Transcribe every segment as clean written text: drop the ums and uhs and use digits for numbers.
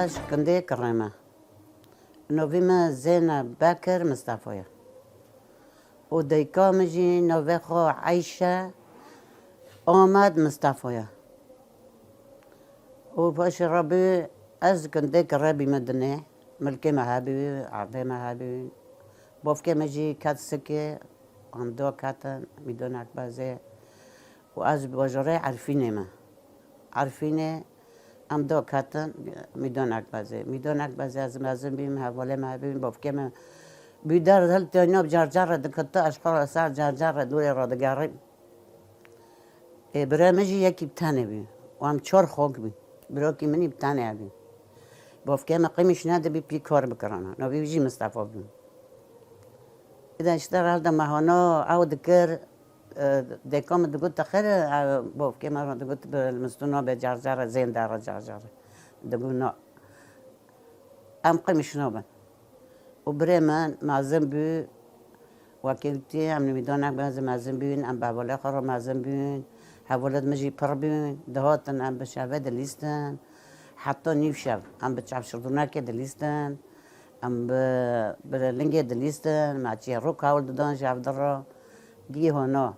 باش کنده کرمه نویم زینا بکر مصطفی و دیکامجی نوی خو عیشه آمد مصطفی و باش ربی از کنده کربی مدنه ملک مهابی عربی مهابی بافکه مجی کت سکه هم دو کتن میدونک بازه و از باجره عرفینه ما عرفینه ام دو کتن میدونک بازه از مازن بیم حواله ما بیم بافکه ما بیدار هل تیناب جرجر دکتا اشکال سر جرجر دوره را دگریم برامجی یکی بتانه بیم و هم چهار خوک بیم برای که منی بتانه بیم بافکه ما قیمش نده بی پی کار بکرانه نبی بجی مصطفی بیم اذا اشتغل ده مهانا او دكر ديكم دقوت خير بوف كما دقوت بالمستونا بجرجرة زين دار جرجرة دقونا ام قمش نوبا وبريمان مازن بي وكيلتي ام نميدونك بهذا مازن بين ام بابولا خرا مازن بين حولد مجي بربين دهاتن ام بشافه دليستن حتى نيفشاف ام بتشاف شردوناكي دليستن ام برلنگه دلیستن ماچی روک هول دادن جاب درا گی هونا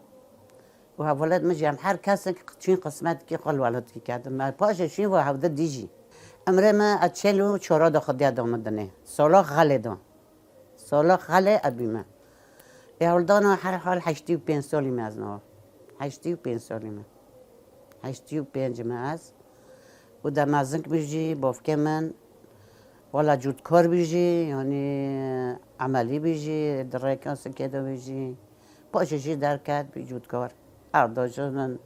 و حولت مجی هم هر کس چین قسمت کی قل ولد کی کرد ما پاش شین و حفظ دیجی امره ما اتشلو چورا دا خدیا دامدنه سالا خاله دان سالا خاله ابی ما یهولدان هر حال 85 سالی می از نه 85 سالی می 85 می از و در مازنک بیجی بافکه من ولا جود کار بیجی یعنی عملی بیجی درای کاس کده بیجی پاششی درکت بی جود کار ارداشتن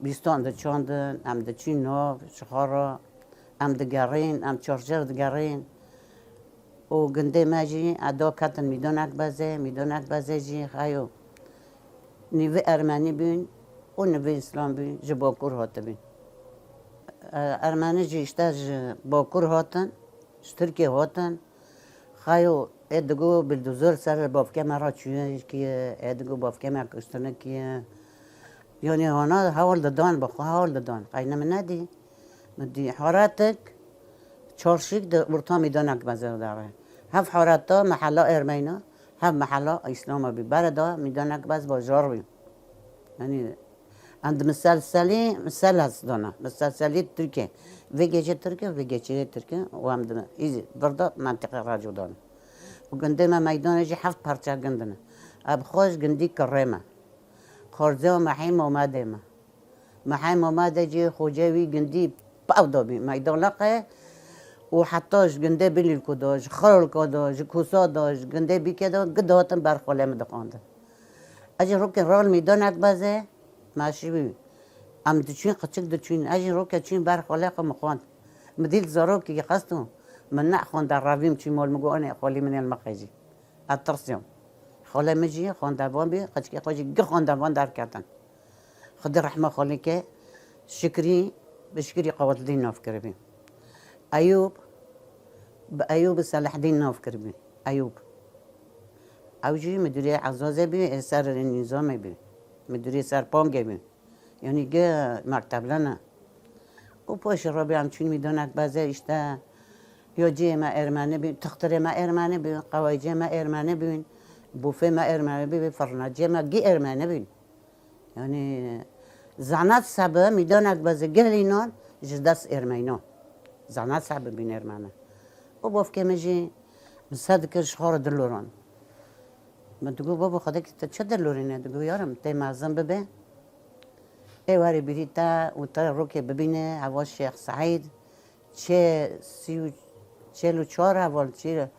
بیستان ده چاندن ام ده چین ناف شخارا ام ده گرین ام چارچر ده گرین و گنده ماجی ادا کتن میدونک بازه جی خیو نیوه ارمنی بین و نیوه اسلام بین جباکور هاته بین ارمنی جی اشته باکور هاتن ترکیه هاتن خیو ادگو بلدوزر سر بافکه مرا چیه که ادگو بافکه مرا کشتنه که یعنی هانا حوال دادن بخو حوال دادن قاینه من ندی مدی حارتک چارشیک ده برتا میدانک مزر داره هف حارتا محلا ارمینا هف محلا اسلام بی بردا میدانک باز باجار بیم یعنی عند مثال هست دانا مسلسلی ترکیه ویگیچه ترکیه و هم دانا ایزی بردا منطقه راجو دانا و گنده ما میدانجی 7 پرچه گندنه اب خوش گندی کرمه خارزه و محیم آمده جی خوجوی گندی پاو دابی میدان لقه و حتاش گنده بلیل کو داش خرال کو داش کوسا داش گنده بی که داش گدهاتن برخوله مدخانده اجی رو که رال میدانک بازه ماشی بی ام دچین قچک دچین اجی رو که چین برخوله که مخوان مدیل زارو که قصدم من نخوان در رویم چی مال مگوانه خالی من المخیجی اترسیم خاله مجی خوان دوان بی قچکی خوشی گخوان دوان در کردن خدا رحمه خالی که شکری بشکری قوات الدین ناف کربیم ایوب صلاح الدین ناف کربیم ایوب اوجی مدیری عزازه بی سر نظام بی مدیری سر پانگه بی یعنی گه مکتب لنه و پاش را بی همچون میداند بعضه اشته یا جه ما ارمنه بین تختر ما ارمنه بین قوایجه ما ارمنه بین بوفه ما ارمنه بین فرناجه ما گی ارمنه بین یعنی زنات سبه میداند بعضه گل اینان جدست ارمینان زنات سبه بین ارمنه و باف که مجی بسد کش خار دلوران من دگو بابا خدا که چه دلورینه دگو یارم تی معظم ببه ای واری بیری تا و تا رو که ببینه هوا شیخ سعید چه 44 اول چه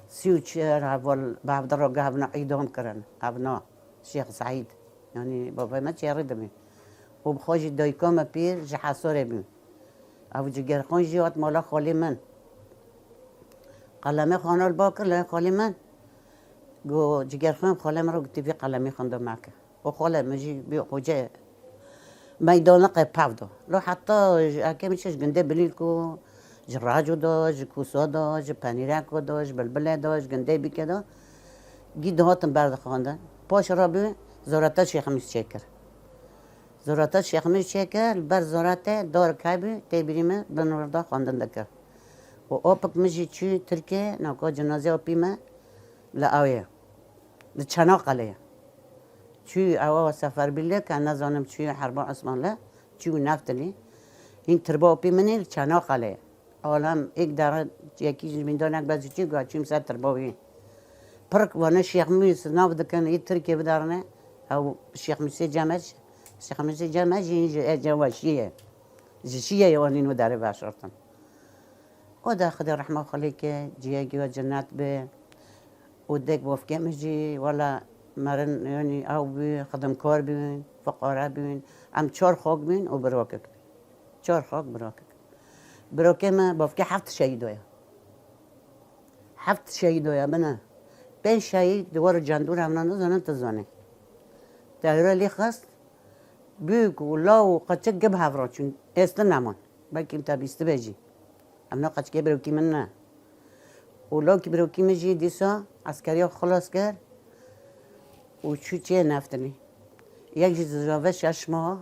34 اول به عبدالله ابنا اعدام کردن ابنا شیخ سعید یعنی بابا ما چه ردمی و بخواج دایکام پیر جحاسوره بیم او جگر خان جیات مالا خالی من قلمه خانال باکر لای خالی من گو جگر خان خاله مرا گفتی بی قلمی خواندم مکه و خاله مجی بی خوجه میدان قیب پاودو لو حتی اکه میشش گنده بلیل کو جراجو داشت کوسا داشت پنیرک داشت بلبله داشت گنده بی که دا گید هاتم برد خواندن پاش را بی زارتا شیخ میز چکر زارتا شیخ میز چکر بر زارتا دار که بی تی بریمه بنوردا خواندن دکر وأوبك مجي تشي تركي ناكو جنازة وبيما لا أويا لتشاناق عليه تشي أو سفر بالله كان نزانم تشي حرب عثمان لا تشي نفتلي این تربا پی منی چنا خاله عالم یک داره یکی من دانک بعضی چی گویا چیم سر ترباوی پرک وانه شیخ میس ناف دکن یه ترکیه بدارنه او شیخ میس جمعش شیخ میس جمعش این جواشیه جشیه یوانین و داره باشرتن و دا خدا رحمه خالی که جیه گویا جنت به و دک بافکه میجی ولا مرن یعنی او بی خدم کار بین فقاره بین ام چهار خوک بین و براکک چهار خوک براکک ما بافکه 7 شهیدویا 7 شهیدویا بنا 5 شهید دوار جندور هم نزنن تزانه دایره لی خست büyük ulav kaçak gibi havra çünkü esnaf naman belki tabi istibeci amna kaç gibi bırakayım ne ulav ki bırakayım ji disa askeriye خلاص کرد و چو چه نفتلی یک جز زاوه 6 ماه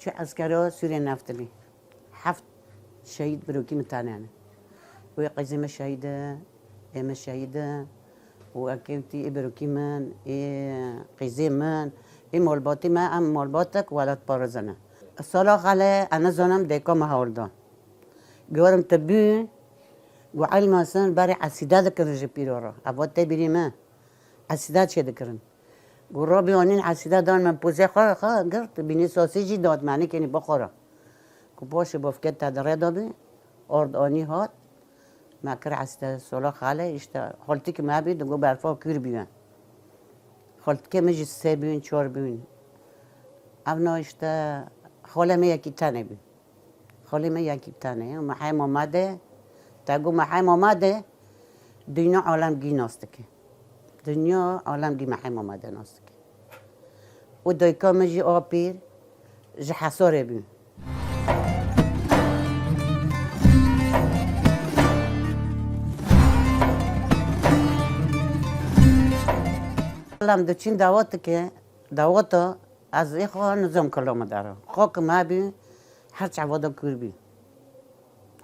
چو عسکرها سوریه نفتلی 7 شهید بروکی متعنانه و قزم شهیده ام شهیده و اکیوتی بروکی من قزم من این مالباتی من ام مالباتک ولد پارزنه سالا خاله انا زنم دیکا مهاردان گوارم تبی و علم اصلا برای عسیده دکرن جپیرارا ابوات تبیری من عسیده چه دکرن گرابی آنین عسیده دان من پوزه خواه گرد بینی ساسیجی داد معنی کنی بخورا که باشه بافکت تدره دابی آرد آنی هات مکر عسیده سالا خاله اشتا خالتی که ما بید گو برفا کور بیون خالتی که مجی 3 بیون 4 بیون اونا اشتا خاله می یکی تنه بی خاله می یکی تنه محایم آمده تا گو محایم آمده دنیا عالم گی ناسته که دنیا عالم گی محایم آمده ناسته که و دایکا مجی آپیر جه حساره بیون لام دچین دعوت که دعوت از ایخوان نظام کلام داره خاک ما بی هر چوادا کور بی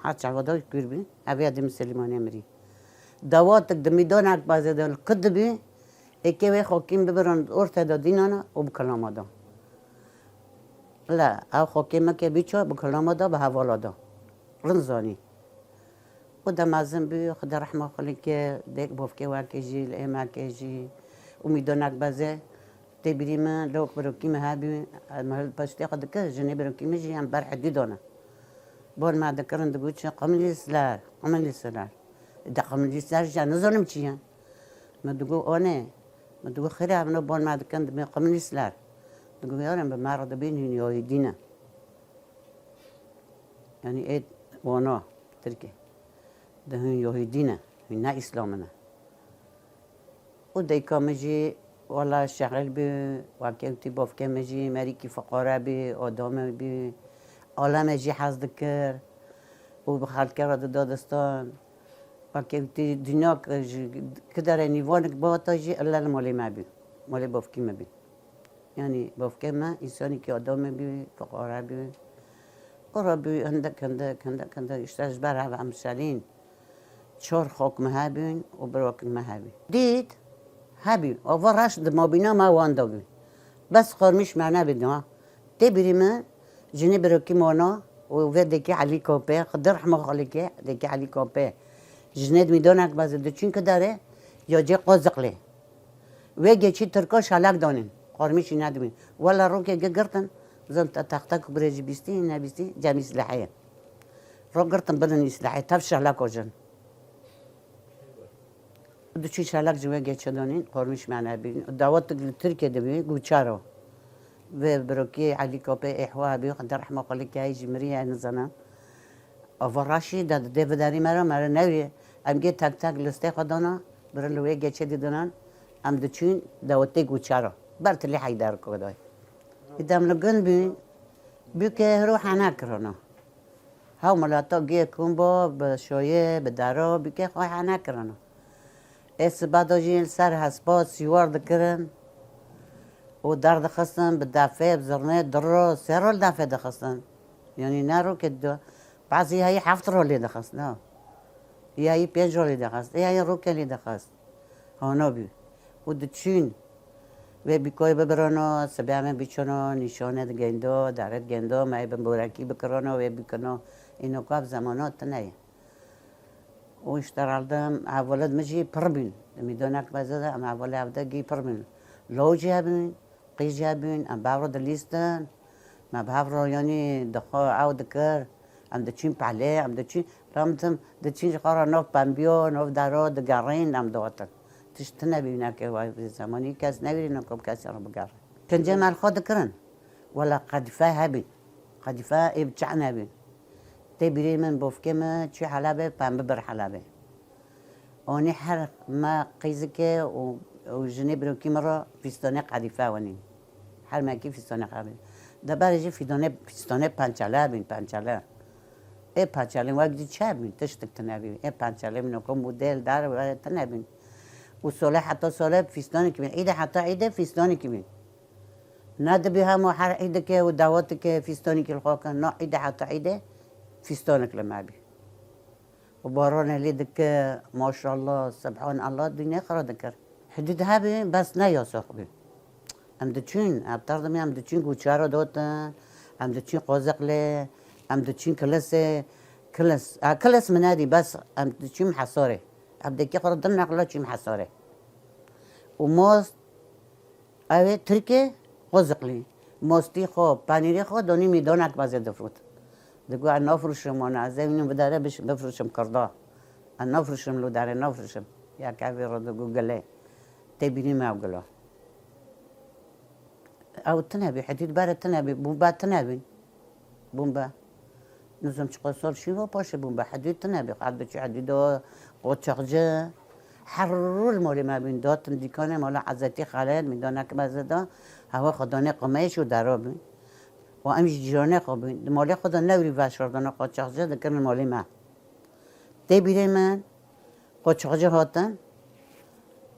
هر چوادا کور بی اوی ادم سلیمانی امری دعوت دمیدان اک بازه دل کد بی اکی وی خاکیم ببرن ارتا دادینانا و بکلام دا لا او خاکیم که بیچا بکلام دا به حوالا دا رنزانی و دم ازم بی خدا رحمه خالی که دیک بافکه واکی جی لئیمه که جی امیدانک بازه تبری من لو بروکی مهابی محل پشتی خود که جنی بروکی میجی هم بر حدی دانه بار ما دکرن دگوچ قملی سلار ده قملی سلار جا نزانم چیه ما دگو آنه ما دگو خیلی همنا بار ما دکن دمی قملی سلار دگو یارم به مرد بین یایی دینه یعنی اید وانا ترکی ده یایی دینه نه اسلامه و دیکا مجی والا شغل بی وکیوتی بافکه مجی مریکی فقاره بی آدم بی عالم جی حزد کر و بخلق کرد دادستان وکیوتی دنیا که داره نیوانک با تا جی الله مالی ما بی مالی بافکی ما بی یعنی بافکه ما انسانی که آدم بی فقاره بی و را بی هنده اشتاش بره و امسالین 4 خاک مهابین و براک مهابین دید هبی آور راش دمابینا ما واندا بی بس خارمیش معنا بدنا تبری من جنی بروکی مانا و دکی علی کاپه خدا رحمه خالیکه دکی علی کاپه جنید میدانک باز دچین که داره یا جه قازقله و گچی ترکا شالک دانین خارمیش ندمین ولا رو که گرتن زن تختک برج بیستی نبیستی جمعی سلاحیه رو گرتن بدن سلاحیه تف شالک آجن دوچی شالک جوه گچه دانین قرمش معنی بین دعوت ترکیه دبی گوچارو و بروکی علی کاپه احوا بی خدا رحمه خالی که هیچ مریه نزنه آوراشی داد دیوداری مرا نویه امگه تک لسته خدانا برن لوی گچه دیدنن ام دوچین دعوتی گوچارو برتلی حیدر کدای ایدام لگن بی که روح نکرنا ها ملاتا گیه کنبا به شایه به درا بی که خواه نکرنا بعد جین سر حسبات سیوار دکرن و درد خستن به دفعه بزرنه درو 3 رول دفعه دخستن یعنی نه رو که بعضی های 7 رولی دخستن یایی 5 رولی دخست یایی روکلی دخست هانا بی و دچین و بیکای ببرانا سبیامه بیچونا نشانه گندو درد گندو مای بمبورکی بکرانا و بیکنا اینو کاب زمانات نه و اشتغلتم اولاد مجی پربین میدونک بزده ام اول عبده گی پربین لوجی هبین قیجی هبین ام باور دلیستن ما باور یعنی دخوا او دکر ام دچین پله ام دچین رامتم دچین قرار نوف بامبیو نوف دارو دگارین ام دواتن تشت نبینه که وای زمانی کس نبینه کم کسی رو بگره کنجه مال خود کرن ولا قدفه هبین قدفه ابتعن هبین تبري من بوفكما تشي حلبة بام ببر حلبة وني حرق ما قيزك وجنبرو كيمرة فيستانة قديفة وني حر ما كي فيستانة قابل دبر يجي فيستانة بانشالة بانشالة ايه بانشالة وقت شابين تشتك تنابين ايه بانشالة منو كم موديل دار تنابين وصلاة حتى صلاة فيستانة كمين ايده حتى ايده فيستانة كمين ناد بها مو حر ايدك ودعواتك فيستانة كالخوكا نا ايده حتى ايده فيستانك لما بي وبارانا ليدك ما شاء الله سبحان الله الدنيا خرا ذكر حدود هابي بس نا يا صاحبي ام دچين ابتردمي ام دچين گوچارو دوتن ام دچين قوزقله ام دچين كلس منادي بس ام دچين محصاري ابدكي خرا ضمن قلا چي محصاري وموست اوه تركي قوزقلي موستي خو پنيري خو دوني ميدونك بازي دفروت دقوا أنا أفرشهم وأنا عزيمني بداري بش بفرشم كردا أنا أفرشم لو داري نفرشم يا كافي ردقوا قلي تبيني ما أقوله أو تنابي حديد بارد تنابي بومبا تنابي بومبا نزم شقصور شيفو باش بومبا حديد تنابي قاعد بتشي حديدو قوتشقجة حرر المولي ما بين دوت ديكانه مالا عزتي خالد ميدانك بزدا هوا خدانه قميش ودرابي و امش جیرانه خوابین مالی خدا نوری وشاردن قاچاقچه دکن مالی من دی بیره من قاچاقچه هاتن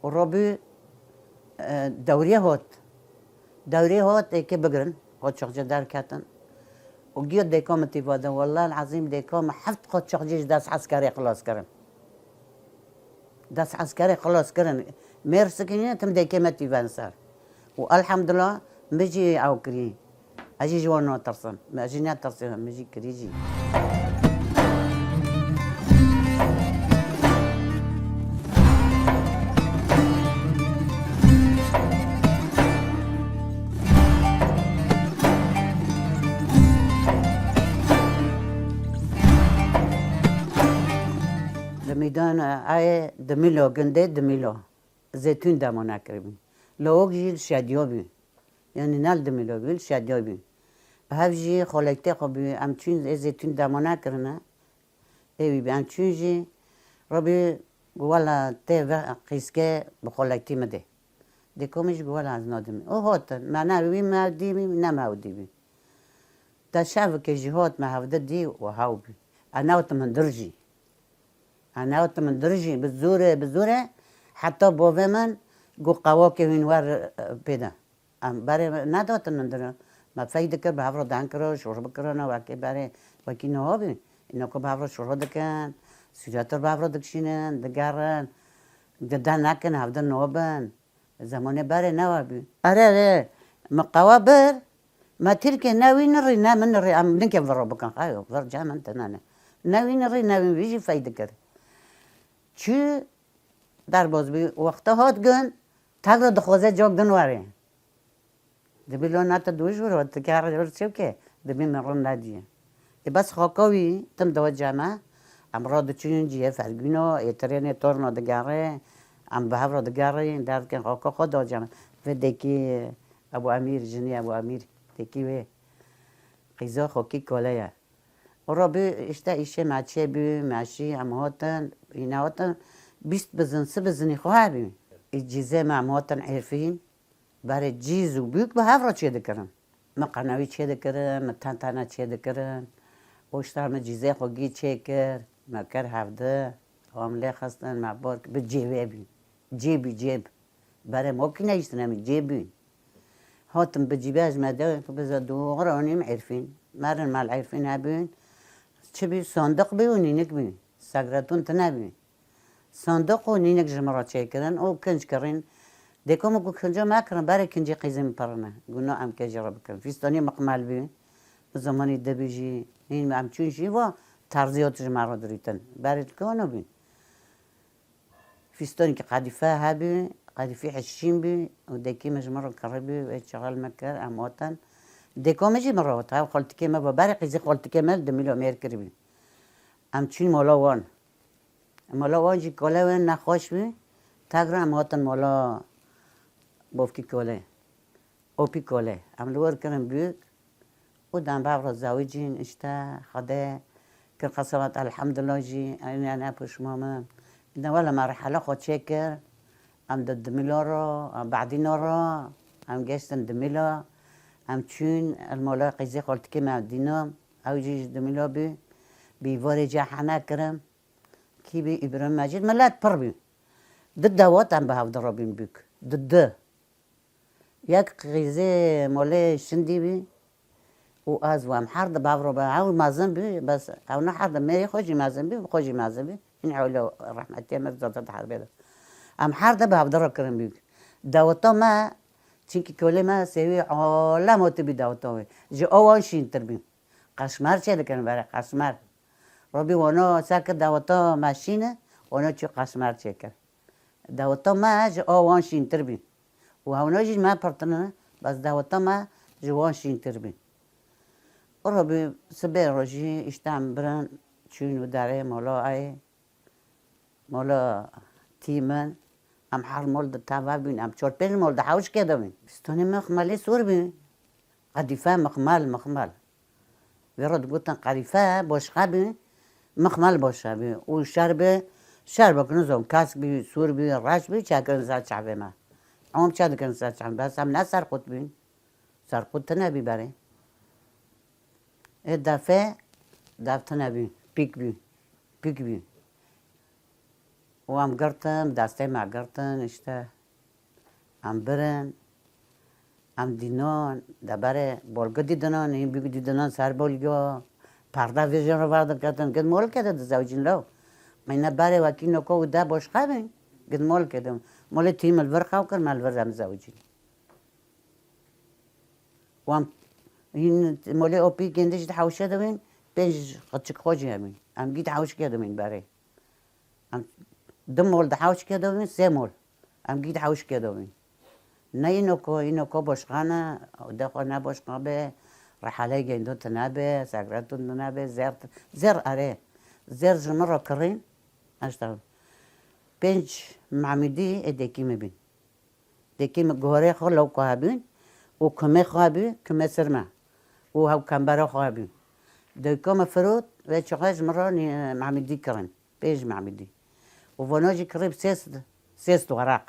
و رابی دوریه هات که بگرن قاچاقچه در کتن و گیاد دیکام تیواده والله العظیم دیکام 7 قاچاقچهش دست عسکری خلاص کردن دست عسکری خلاص کردن مرسکنی تم دیکام تیوان سر و الحمدلله مجی او کری اجي جوانا ترسم ما اجينا ترسم مجي كريجي دميدان اي دميلو قندي دميلو زيتون دامونا كريم لو جيل شاديوبي يعني نال دميلو بيل شاديوبي هفجي خالكتي خبي امچون زيتون دامونا كرنا اي بي امچون جي ربي ولا تي قيسكي بخالكتي مده ديكومش ولا از نادم او هات ما نبي ما ديبي ما وديبي تا شاف كجهات ما هفده دي وهاوبي انا وتمن درجي بزوره حتى بوفي من قو قواكي وينوار بيدا برای نداتن ندارم ما فایده که به هفته دان کرد شروع بکرنا وکی برای وکی نهابی اینا که به هفته شروع دکن سیجاتر به هفته دکشینن دگرن ددن نکن هفته نهابن زمانه برای نهابی آره مقوا بر ما ترکه نوی نری نه من نری ام نکیم ورا بکن خیلی ور جامن تنانه نوی نری نوی ویجی فایده کرد چی در باز بی وقت هات گن تاگر دخوازه جاگ دنواره دبي لو ناتا دوجور وتكار ورسيو كي دبي مرون ناديه بس خاكوي تم دو جامع امراض تشينجي فرغينو يتريني تورنو دغاري ام بهافرو دغاري دار كان خاكو خدو جامع فدكي ابو امير جني ابو امير تكي وي قيزا خوكي كولايا وربي اشتا ايشي ماشي بي ماشي امهاتن يناوتن بيست بزن سبزني خوابي الجيزه مع امهاتن عارفين برای جیز و بیوک به هفته چه دکرن مقنعی چه دکرن متنتنا چه دکرن وشتر ما جیزه خوگی چه کر مکر هفته عامله خستن معبار به جیب برای ما کی نیستن جیبی هاتم به جیبه از مده بذار دوغرانیم عرفین مرن مال عرفین هبین چه بی صندوق بیونی نک بی سگرتون تنبی صندوق و نینک جمرات چه کردن او کنج کردن دیکم کو کنجا مکرن برای کنجی قیزم پرنه گنا ام که جرب کردن فیستانی مقمل بی زمانی دبیجی این ام چونشی و ترزیات جمرات دریتن برای کنو بی فیستانی که قدیفه هبی قدیفه حشیم بی و دیکی مجمر کربی و شغال مکر امواتن دیکم جی مرات ها خالتی که ما برای قیزی خالتی که مل دمیلو میر کردی ام چون مالا وان جی کله و نخواش بی تاگر امواتن مالا بافکی کله اوپی کله ام لور کردم بیک و دام بابر زاویجین اشتا خدا کن قسمت الحمدلله جی انا پشمامه إذا ولا مرحلة خد شكر أم ضد ميلارا أم بعدين را أم جاستن دميلا أم تشون المولا قيزي قلت كما دينام أو جيش دميلا بيفاري جاحنا كرم كي بي إبراهيم مجيد ملات بربي ضد دوات أم بهاف ضربين بيك ضد ياك قيزي مولا شندي بي وأز وأم حرد بافرو أو مازن بي بس أو نحرد ميري خوجي مازن بي خوجي مازن بي این علا رحمتی مرد زاد حربه ام هر ده به هفدار کردم بیگ داوتا ما چینکی کلی ما سوی عالم بی داوتا وی جو آوان شین تر بیم قشمر چه لکنه برای قشمر ربی وانا ساکت داوتا ماشینه وانا چی قشمر چه کرد داوتا ما جو آوان شین تر بیم و هونا جیج ما پرتنه بس داوتا ما جو آوان شین تر بیم ربی سبه روشی اشتام برن چون و داره مولا ای مالا تیمن ام حال مال ده تابع بین ام چهار پنج مال ده حوش کرده بین بستانی مخملی سور بین قدیفه مخمل ویراد گوتن قدیفه باشقه بین مخمل باشه بین و شرب کنزم کاس بی سور بی راش بی چه کن زد شعبه ما عم چه کن زد شعبه بس هم نه سرقوت بین سرقوت نبی بره دفعه نبی پیک بین و ام گرتن دسته ما گرتن اشته ام برن ام دینان دبره بولگا دیدنان این بیگو دیدنان سر بولگا پرده ویژن رو وارد کردن گد مول کرده ده زوجین لو من بره وکی نکو و ده باش خبین گد مول کردم مول تیم الور خواو کرد مال ور زم زوجین و ام این مول اوپی گندش ده حوشه دوین پنج قدشک خوشی همین ام گید حوش کردم این بره دم مول ده حوش کرده بودیم سه مول ام گید حوش کرده بودیم نه اینو باشخانه دخواه نه باشخانه به رحله گندو تنابه سگرتون تنابه زر اره زر جمع را کرین اشتغل پنج معمیدی دیکی میبین دیکی گوهره خواه لو که بین و کمه خواه بین کمه سرمه و هاو کمبره خواه بین دیکم فرود و چقدر جمع را معمیدی کرن پنج معمیدی وفناجي قريب سيست ورق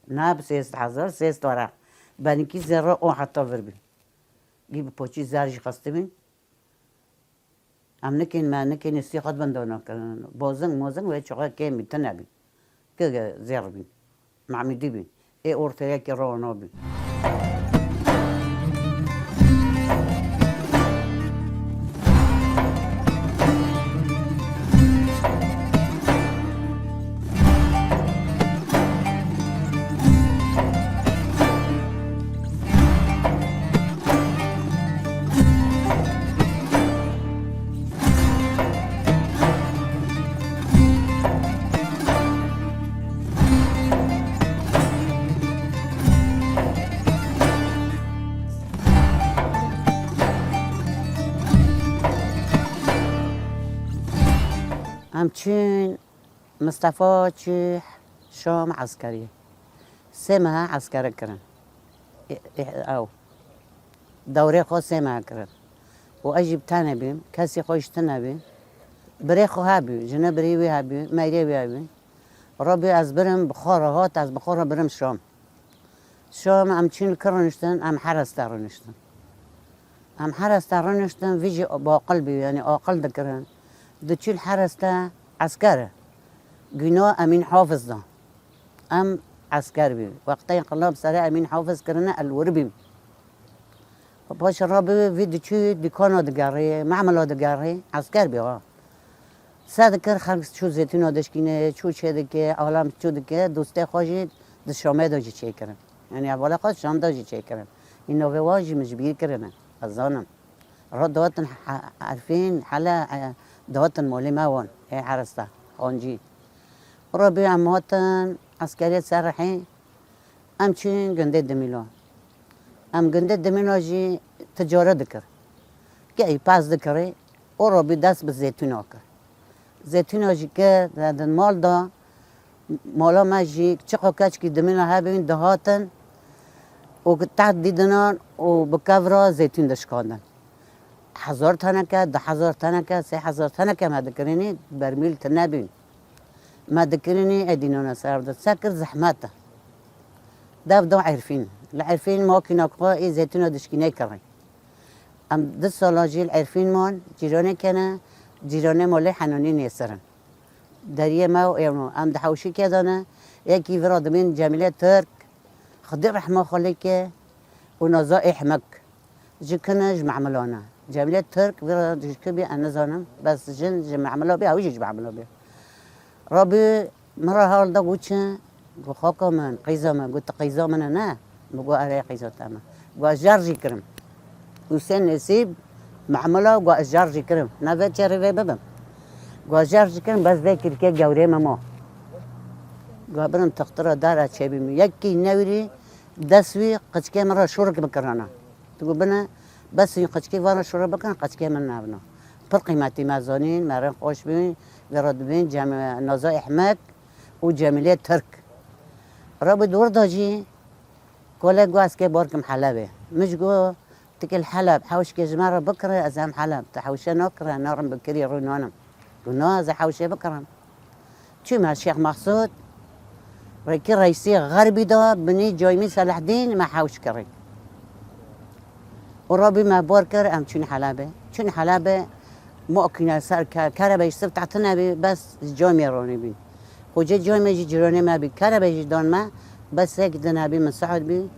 ناب سيست حزر سيست ورق بانكي زرا او حتى فربي جيب بوچي زارجي خستمين ام نكين ما نكين استيقظ بندونا موزن ويتشغل كيمي تنابي كذا زربي معمدي بي اي اورتياكي رونوبي همچین مصطفى چی شام عسكري سمها عسكري كرن او دوري خو سمها كرن واجيب تانا بيم كاسي خوش تانا بيم بريخو هابي جنا بريوي هابي ميريوي هابي ربي از برم بخارهات از بخار برم شام همچین کرنشتن ام حرس ترنشتن ام حرس ترنشتن ویجی با قلبي يعني اقل دكرن دچيل الحرس تا عسكري جنا امين حافظ ده ام عسكري بي وقتها انقلاب سريع امين حافظ كرنا الوربي باش الرابي في دچي دكانو دقاري معملو دقاري عسكري بي صد کر خلق چو زیتون آدشکینه چو چه دکه عالم چو دکه دوسته خوشی دشامه داجی چه کرن یعنی اولا خود شام داجی چه کرن این نوه واجی مجبیر کرنه از آنم را داتن عرفین حالا داتن مولی موان ای حرسته خانجی را بی امهاتن عسکری سرحی همچین گنده دمیلا هم گنده دمیلا جی تجارت دکر که ای پاس دکره او را بی دست به زیتون آکر زیتون آجی که دادن مال دا مالا مجی چقا کچ که دمیلا ها ببین دهاتن و تحت دیدنان و بکورا زیتون دشکاندن 1000 تنکه 10,000 تنکه 3,000 تنکه ما دکرینی برمیل تنبین ما دکرینی ادینانا سرده سکر زحمته دو عرفین العرفین ما که نقطه زیتون دشکینه کرن ام 2 سال جیل عرفین مان جیرانه کنه جیرانه مالی حنانی نیسترن دریه ما و ایرانو ام دحوشی که دانه یکی وراد من جمیله ترک خدي رحمه خليك ونظائح مك جكنا جمع عملانا جميلة ترك ورا جكبي أنا زانم بس جن جمع عملا بيها ويجي جمع عملا بيها ربي مرة هالدا قلت بخاكا من قيزة من قلت قيزة من أنا بقول أري قيزة تاما بقول جارجي كرم وسن نسيب معملا بقول جارجي كرم نبات شري ببم بقول جارجي كرم بس ذاك الكي جوري ماما قابلن تختار دار أشيبي يكي نوري دسوي قشكي مرة شورك بكرنا تقول بنا بس قشكي وانا شورك بكرنا قشكي من نابنا پر قيمتي مازانين مرن خوش بين ورد بين جامع نظائح مك وجاملية ترك رابط دور داجي كولا قواس كي بوركم حلبة مش قو تكل حلب حوش كي جمارة بكرة أزام حلب تحوشة نكرة نارم بكري رونانم قلنا زي حوشة بكرة شو مع الشيخ مقصود ركي رئيسي غربي دا بني جايمي صلاح الدين ما حوش كري ورابي ما بوركر ام شون حلبة ممكن صار كهرباء يصير تعطينا بس جايمي روني بي وجا جايمي يجي جيراني ما بي كهرباء يجي دون ما بس هيك دنا بي من سعود بي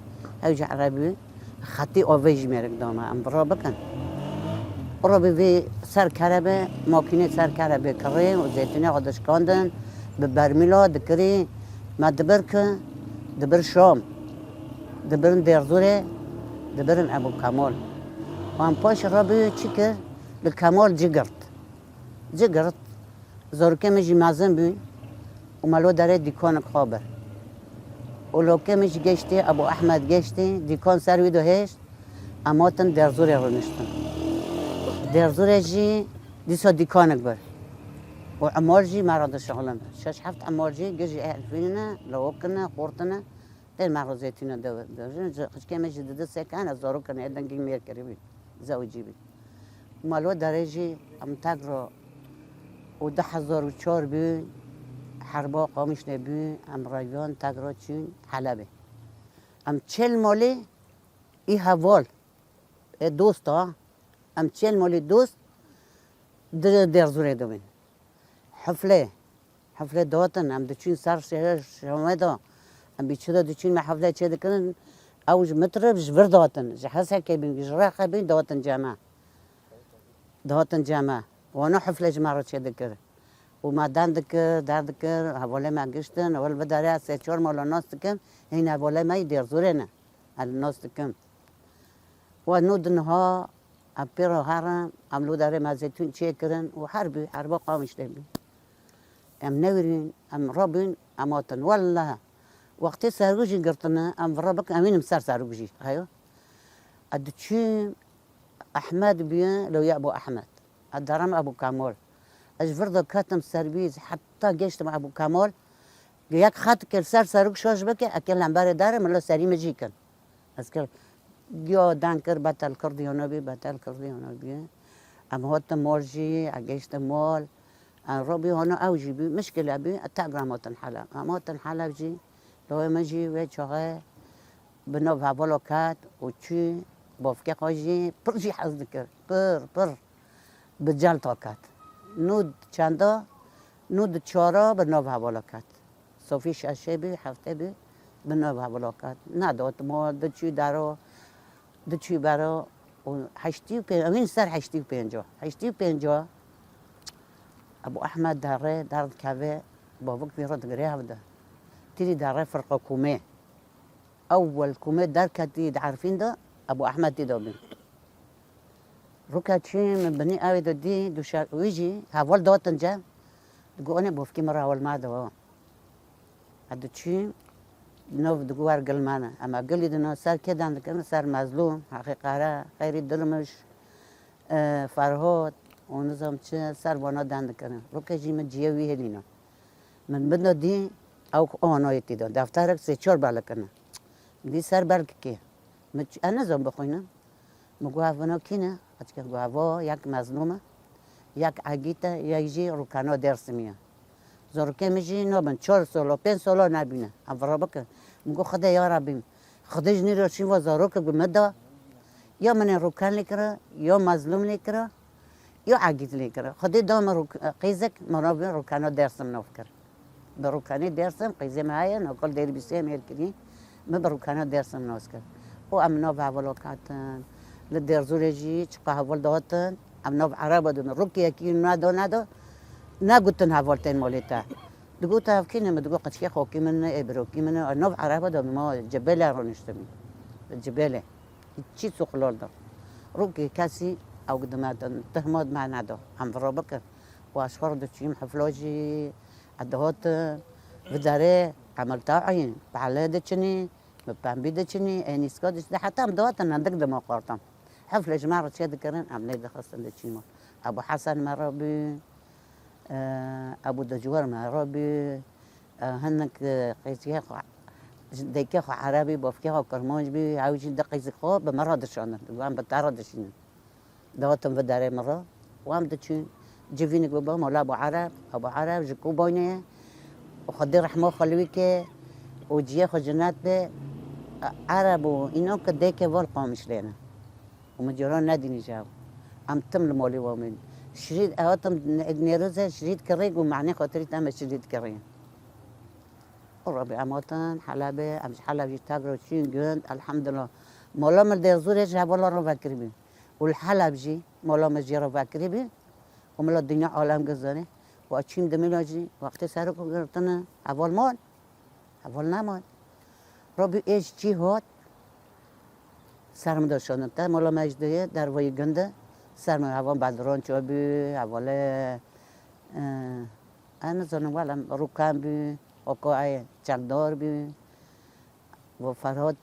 او عربي خطي اوفيج ميرك دوما ام برابكن ورابي في صار كهرباء ماكينة صار كهرباء كري وزيتوني قدش كاندن ببرميلا دكري ما دبرك دبر شام دبرن ديرزوري دبرن ابو كمال وان باش رابي تشكر لكمال جگرت زوركي مجي مازن بي ومالو داره ديكون خابر ولوكي مش گشتي ابو احمد گشتي ديكون سروي دو هيش اماتن ديرزوري رونشتن ديرزوري جي ديسو ديكونك بر وعمارجي ما راد شغلنا شاش حفت عمارجي جي ألفيننا لوكنا قورتنا تل معروزيتنا دو خش كم جديد سكان الزارو كان عندنا جميع كريمين زوجي بي مالو درجي ام تاجرو وده 1004 بي حربا قامش نبي ام رایان تاجرو چین حلبه ام 40 مالی ای حوال دوست ها ام 40 مالی دوست در زوره دوین حفله داتن ام دچین سر شهر شمادا ام بیچاره دچین ما حفله چه دکن اوج مطرب جبر داتن جهازها که بین جراحه بین داتن جمع وانا حفله جمعه چه دکر وما دار دکر حواله ما گشتن اول بداره سه چهار مال ناس دکم این حواله ما دیر زورنه الناس دکم و نودنها اپیرو هرم عملو داره ما زیتون چه کرن و حربا قامش دبی ام نورین ام رابین اماتن والله وقتی سرگوشی گرتنه ام رابک امینم سرگوشی هایو ادچیم احمد بيان لو يا ابو احمد الدرام ابو كمال اجبر كاتم سربيز حتى جشت مع ابو كمال ياك خات كل سرك شوش بك اكل لمبار دار ملا سري مجيكن اسكر جو دانكر باتل كرديونا بي ام هوت مورجي اجشت مول ان روبي هنا اوجي بي مشكله بي التاغرامات حلا امات حلا بجي لو مجي وجهه بنوفا بلوكات وتشي بافكي قاجي برجي حظ ذكر بر بجال طاقات نود چندا نود چارا بنوف حوالاکات صوفی ششه بی هفته بی بنوف حوالاکات نداد ما دچی برا و 85 امین سر 85 85 ابو احمد داره دار كافي بابوك بيرد غريها بده تيجي داره فرقه كومي اول كومي دار كتيد عارفين ده ابو احمد تدوبي ركاتشي من بني اوي دي دوشا ويجي هاول دوتن جا تقول انا بوفكي مره اول ما دو عدتشي نوف دقوار قلمانا اما قال لي انه صار كده عندك انا صار مظلوم حقيقه خير الدرمش فرهود ونظام صار وانا عندك انا ركاجي من جيوي هلينا من بدنا دي او انا يتيدو دفترك سيچور بالكنا دي صار بالك انا زوم بخوينا مقوافنا كينا اتك قوافو ياك مظلومه ياك عقيته يجي ركانو درسميه زوركه میجی نو من 4 سال 5 سال نبینه افرا بکن میگو خدا یا ربیم خدا جنی رو چی وزارو که بمدا یا من روکان لیکره یا مظلوم لیکره یا عقید لیکره خدا دام رو قیزک منابع روکانو درسم نفکر به روکانی درسم قیزه معایا نقول دیر بیسه میل کنی من به روکانو درسم نوسکر او امنا به اولوکاتن لدرزورجی چقه اول داتن امنا به عرب دون روکی یکی ندو نقولتن هاولتين موليتا دقوت هافكينا ما دقوت قد خوكي من ابروكي من نوف عربة دو ما جبالة رونشتمي الجبالة تشي سوق لوردر روكي كاسي او قدمات تهمود معنا دو عم فروبك واشخر دو تشيم حفلوجي عدهوت بداري عملتا عين بعلا دتشني مبامبي دتشني اني سكودش ده حتى مدوات عندك دم قرطم حفله جماعه شي ذكرن عملي دخلت دتشيمو ابو حسن مربي ابو دجوار معربي هنك قيسيه ديكه عربي بوفكه كرمانج بي عاوجين دقيق خو بمرادش انا وام بتعرضش دوتم بداري مره وام دتشي جيفينك بابا مولا ابو عرب جكو بوينه وخدي رحمه خلويك وجيه خجنات به عرب وانو كديكه والقوم مشلينا ومجرون نادي نجاو ام تم المولي ومن شريد اوتم نيروزه شريد كريق ومعني خاطري تم شريد كريق وربي اموتن حلبه امش حلب يتاجروا شين جند الحمد لله مولا ما ديزور يجي والله رو فاكربي والحلب جي مولا ما جي رو فاكربي وملا الدنيا عالم جزانه واشيم دميلاجي وقت سرك قرتنا اول نمون ربي ايش جي هات سرم داشتن تا مولا مجده در وی گنده سرم اول بدران چه بی اول انا زنم ولی روکام بی اوکای چالدار بی و فرهاد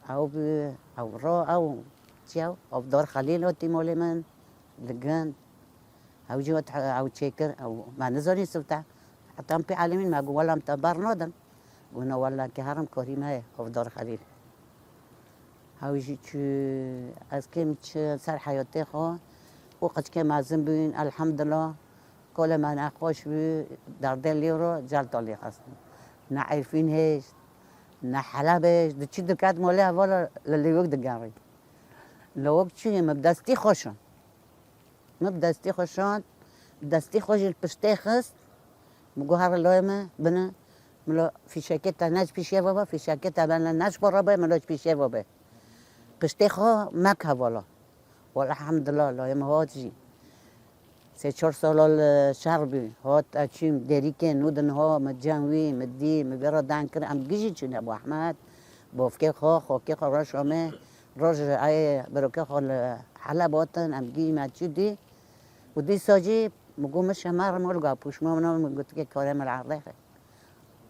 او بی او را او چیو او دار خلیل و تیمولی من لگن او جوت او چیکر او ما نزاری سبتا حتی هم پی عالمین ما گو ولی هم تبار نادن گونا ولی که هرم کریمه او دار خلیل هاوجي از كم سر حياتي خو وقت كم عزم بين الحمد لله كل ما ناقوش بي دردل ليرو جالتولي خاصنا نعرفين هيش نحلبش دتشي دكات مولها ولا للي وقت دقاري لو وقت شي مبدستي خوشن مبدستي خوشن دستي خوش البشتيخس مقهر اللويمة بنا ملو في شاكيتا ناس بيشي بابا في شاكيتا بنا ناس برابا ملوش بيشي بابا قشتيخو مكة ولا الحمد لله لا يم هاتجي 3 سال الشربي هات أشيم ديريكين نودن ها متجانوي مدي مبيرا دانكر أم جيجي شنو أبو أحمد بوفكي خو راش أمه راج أي بروكي خو حلباتن أم جي ما تشدي ودي ساجي مقوم الشمار مولقا بوش ما من قلت لك كلام العرض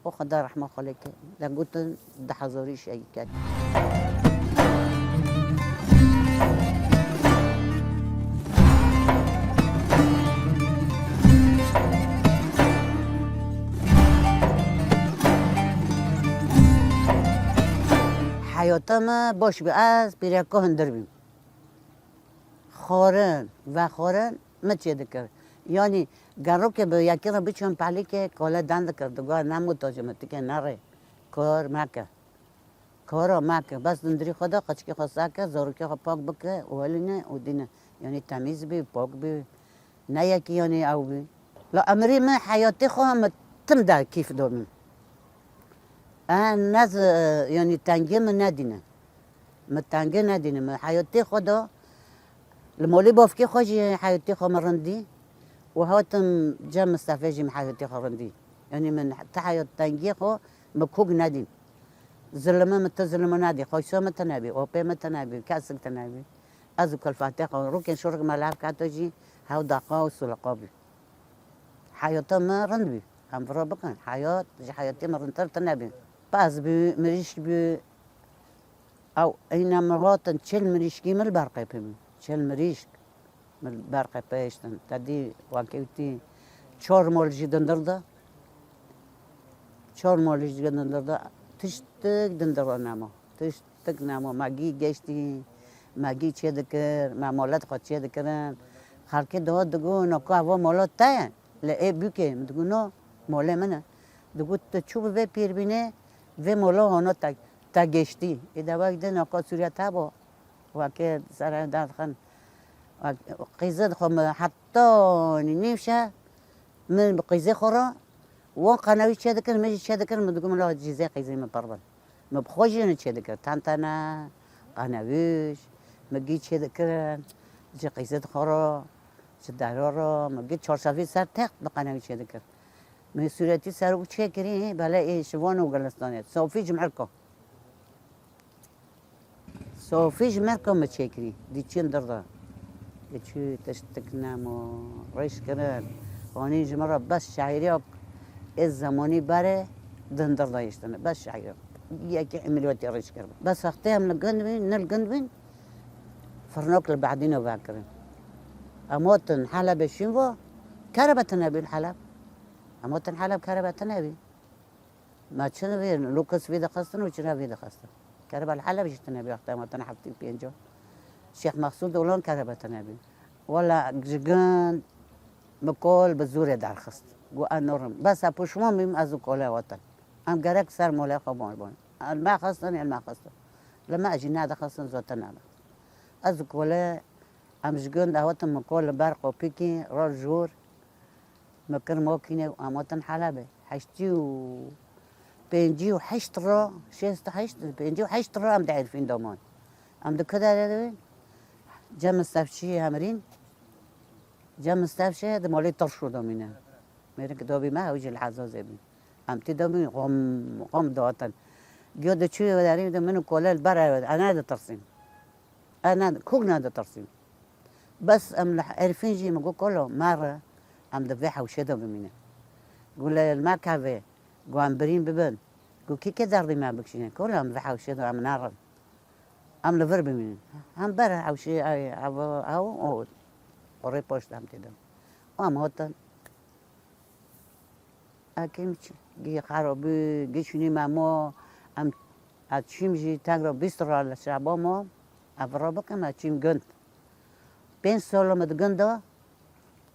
وخدا رحمه خليك لا قلت ده حضوري شيء كده حياتما باش بأس بريكو هندربيم خارن و خارن ما چه دکر یعنی گرو که به یکی را بچون پلی که کالا دند کردگاه نموتاجمتی که نره کار مکه کارا مکه بس دندری خدا قچکی خواسته که زاروکی خوا پاک بکه اولینه و دینه یعنی تمیز بی پاک بی نه یکی یعنی او بی لا امری من حیاتی خواهم تم در کیف دومیم ناز یعنی تنگی من ندینه من تنگی ندینه من حیاتی خدا المولي بوفكي خوش حياتي خو مرندي وهاتم جا مصطفى جي محايتي خرندي يعني من تحيط تنجي خو مكوك نادي زلمه متزلمه نادي خوشو متنابي اوبي متنابي كاسك تنابي ازك الفاتحه روكن شرق ملعب كاتوجي هاو دقا وسلقابي حياته ما رندبي هم فرا بكن حياة جي حياتي مرنتر تنابي باز بي مريش بي او اينا مراتن تشل مريشكي من البرقي بيمي تشل مريشك من البرقي بيشتن تدي واكيوتي چهار مال جي دندرده چهار مال جي دندرده تشتك دندر نامو تشتك نامو ماگی گشتی ماگی چه دکر معمولات خود چه دکرن خالقی دو دگو نکو هوا مالات تاین لعه بیوکه دگو نو ماله منه دگو تچوب و پیر بینه و مالا هانا تا گشتی ایده وقت ده نکو سوریت ها با وکه سر دادخن قیزد خو حتی نیمشه من بقيزي خورا وقناوي تشادكر ماجي تشادكر مدقوم لا جيزي قيزي من بربن ما بخوجي نتشادكر تانتانا قناويش مجي تشادكر جي قيزي خورا شدارورا مجي تشارشافي سر تخت بقناوي تشادكر من سورياتي سارو تشاكري بلا ايه شوان وقلستانيات صوفي جمعلكو صوفي جمعلكو ما تشاكري دي تشين دردا دي تشي تشتكنامو ريش كران واني جمرة بس شاعري الزماني بره دندر دايشتنا بس شاعري ياكي عمليات ريش كرب بس اختيها من القندوين من القندوين فرنوك اللي بعدين وباكرين اموتن حلب الشنفو كربة نبي الحلب اموتن حلب كربة نبي ما تشنو لوكس في دخستن وشنا في دخستن كربة الحلب جتنا بي وقتها اموتن حفتي بينجو الشيخ مقصود ولون كربة نبي ولا جيجان مكول بزور دار خست گو انورم بس اپوشما میم از کوله وطن ام گرک سر موله خبان بان الما خستن الما خستن لما اجي نادا خستن زوتن انا از کوله ام جگن دعوت مكول برق و پیکی رول جور مكر موكينه اموتن حلبه حشتي و بينجي وحشت را شيست حشت بينجي وحشت را ام عارفين دومان ام دكدا جم استفشي همرين جم استفشه ده مالی ترشو دامینه میره که دابی ما اوج الحزازه بی ام تی دامی قم داتن گیو ده چوی و داریم ده منو کولال برای انا ده ترسیم انا کوگ ناده ترسیم بس ام عرفين جي مقول كله مرة ام دفعها وشده بمينه قول ما كافي قو ام برين ببن قو كي كدردي ما بكشينه كله ام دفعها وشده ام نار ام لفر بمينه ام برا او شي او قري بوشت ام تدم ام هوتن اكيمش جي خرابي جي شوني مامو ام اتشيم جي تاغرو بيسترا لشعبامو افرابك ام اتشيم گند 5 سال مدگندا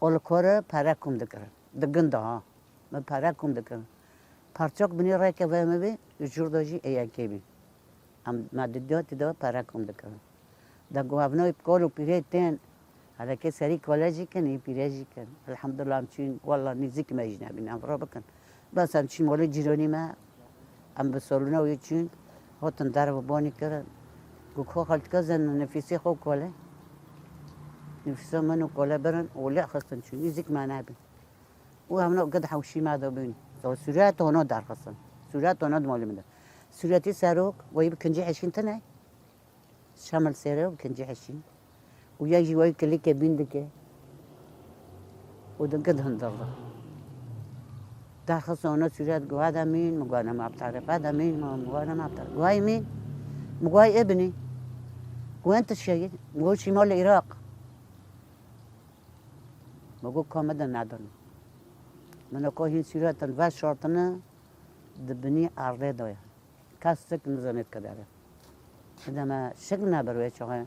اول کار پرکم دکرد دگندا ها من پرکم دکرد پرچاک بنی رای که وام بی جور داجی ایاکی بی ام مددیات دا پرکم دکرد دا گوهنای کارو پیره تن هذا كي سري كولاجي كان يبيراجي كان الحمد لله امشين والله نزيك ما يجنا بين افرا بكن بس امشين ولي جيراني ما ام بسولنا ويجين هوتن درب بوني كر كو خالت كزن نفسي خو كولا نفسه منو كولا برن ولا خصن شو نزيك ما نابي وهم قد حوشي ما دوبين تو سوريات هنا دار خصن سوريات هنا مال من سورياتي ساروك ويب كنجي 20 تناي شمال سيرو كنجي 20 ويجي ويك لك بندك ودقد هندرة ده خصوصا سوريات جو هذا مين مقانا ما بتعرف هذا مين مقانا ما بتعرف جواي مين مقاي ابني وانت الشيء مقول شمال العراق مقول كامدا نادرنا من أكوهين سوريات الفاش شرطنا دبني أرضي دويا كاسك مزانيت كداره هذا ما شكلنا بروي شغله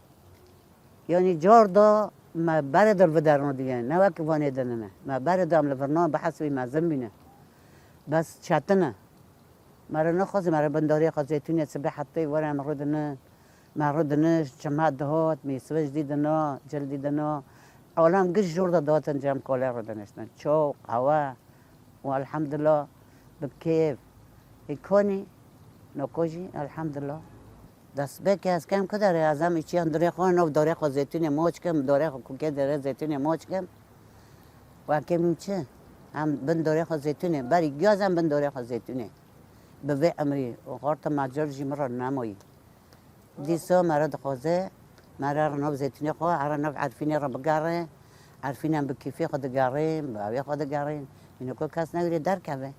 يعني جاردا ما برد الفدارنا ديان نواك فاني دننا ما برد عمل فرنا بحسب ما زمينا بس شاتنا مرة نخذ مرة بنداري خزيتوني سبح حتى ورا مرودنا جماعة دهات ميسوي جديدنا جلديدنا عالم قش جوردا دهات جام كولا ردنشنا شوق هوا والحمد لله بكيف يكوني نكوجي الحمد لله دست به که از کم کداره از هم ایچی انداره خواه نو داره خواه زیتون موچ کم داره خواه که داره زیتون موچ کم و کمی چه هم بنداره خود زیتونه بری گیاز هم بنداره خود زیتونه به وی امری و غارت مجار جی مرا نمایی دیسا مرا دخوازه مرا رناب زیتونه خواه رناب عرفینه را بگاره عرفینه هم به کیفی خود گاریم به اوی خود گاریم اینو که کس نگیره در که